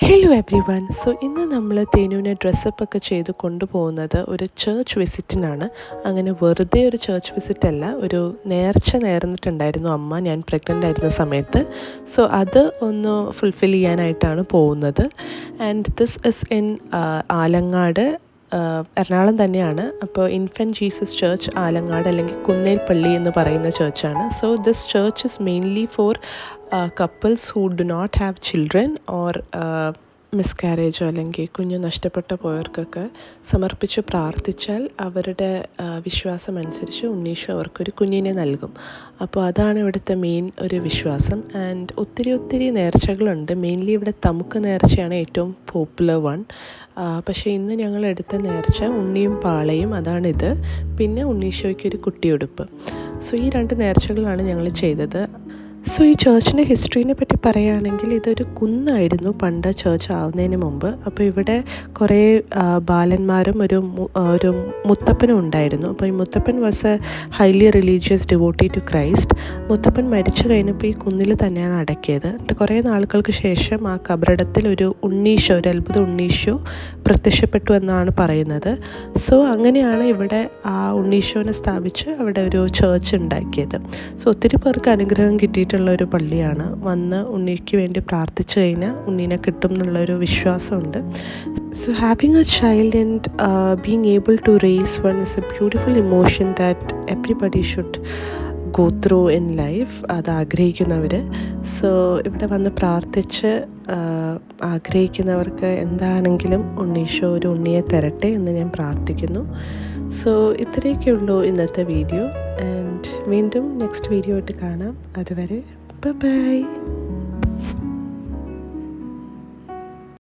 Hello every one. So ഇന്ന് നമ്മൾ തേനുവിനെ ഡ്രസ്സപ്പൊക്കെ ചെയ്ത് കൊണ്ടുപോകുന്നത് ഒരു ചേർച്ച് വിസിറ്റിനാണ്. അങ്ങനെ വെറുതെ ഒരു ചേർച്ച് വിസിറ്റ് അല്ല, ഒരു നേർച്ച നേർന്നിട്ടുണ്ടായിരുന്നു അമ്മ ഞാൻ പ്രഗ്നൻ്റ് ആയിരുന്ന സമയത്ത്. സോ അത് ഒന്ന് ഫുൾഫിൽ ചെയ്യാനായിട്ടാണ് പോകുന്നത്. And this is in Alangad, Ernakulam തന്നെയാണ്. അപ്പോൾ ഇൻഫൻറ്റ് ജീസസ് ചർച്ച് ആലങ്ങാട്, അല്ലെങ്കിൽ കുന്നേൽ പള്ളി എന്ന് പറയുന്ന ചർച്ചാണ്. So this church is mainly for couples who do not have children or മിസ്കാരേജോ അല്ലെങ്കിൽ കുഞ്ഞ് നഷ്ടപ്പെട്ടു പോയവർക്കൊക്കെ സമർപ്പിച്ച് പ്രാർത്ഥിച്ചാൽ അവരുടെ വിശ്വാസം അനുസരിച്ച് ഉണ്ണീശോ അവർക്കൊരു കുഞ്ഞിനെ നൽകും. അപ്പോൾ അതാണ് ഇവിടുത്തെ മെയിൻ ഒരു വിശ്വാസം. ആൻഡ് ഒത്തിരി നേർച്ചകളുണ്ട്. മെയിൻലി ഇവിടെ തമുക്ക് നേർച്ചയാണ് ഏറ്റവും പോപ്പുലർ വൺ. പക്ഷേ ഇന്ന് ഞങ്ങൾ എടുത്ത നേർച്ച ഉണ്ണിയും പാളയും, അതാണിത്. പിന്നെ ഉണ്ണീശോയ്ക്കൊരു കുട്ടിയുടുപ്പ്. സോ ഈ 2 നേർച്ചകളാണ് ഞങ്ങൾ ചെയ്തത്. സോ ഈ ചേർച്ചിൻ്റെ ഹിസ്റ്ററിനെ പറ്റി പറയുകയാണെങ്കിൽ ഇതൊരു കുന്നായിരുന്നു പണ്ട് ചേർച്ച് ആവുന്നതിന് മുമ്പ്. അപ്പോൾ ഇവിടെ കുറേ ബാലന്മാരും ഒരു മുത്തപ്പനും ഉണ്ടായിരുന്നു. അപ്പോൾ ഈ മുത്തപ്പൻ was a highly religious devotee to Christ. മുത്തപ്പൻ മരിച്ചു കഴിഞ്ഞപ്പോൾ ഈ കുന്നിൽ തന്നെയാണ് അടക്കിയത്. എന്നിട്ട് കുറേ നാളുകൾക്ക് ശേഷം ആ കബറിടത്തിൽ ഒരു ഉണ്ണീശോ, ഒരു അത്ഭുത ഉണ്ണീശോ പ്രത്യക്ഷപ്പെട്ടു എന്നാണ് പറയുന്നത്. സോ അങ്ങനെയാണ് ഇവിടെ ആ ഉണ്ണീശോനെ സ്ഥാപിച്ച് അവിടെ ഒരു ചേർച്ച് ഉണ്ടാക്കിയത്. സോ ഒത്തിരി പേർക്ക് അനുഗ്രഹം കിട്ടിയിട്ടുള്ള ഒരു പള്ളിയാണ്. വന്ന് ഉണ്ണിക്ക് വേണ്ടി പ്രാർത്ഥിച്ചു കഴിഞ്ഞാൽ ഉണ്ണീനെ കിട്ടും എന്നുള്ളൊരു വിശ്വാസമുണ്ട്. So having a child and being able to raise one is a beautiful emotion that everybody should go through in life. അത് ആഗ്രഹിക്കുന്നവർ. സോ ഇവിടെ വന്ന് പ്രാർത്ഥിച്ച് ആഗ്രഹിക്കുന്നവർക്ക് എന്താണെങ്കിലും ഉണ്ണീശോ ഒരു ഉണ്ണിയെ തരട്ടെ എന്ന് ഞാൻ പ്രാർത്ഥിക്കുന്നു. സോ ഇത്രയൊക്കെയുള്ളൂ ഇന്നത്തെ വീഡിയോ. ആൻഡ് വീണ്ടും നെക്സ്റ്റ് വീഡിയോ ആയിട്ട് കാണാം. അതുവരെ ബൈ.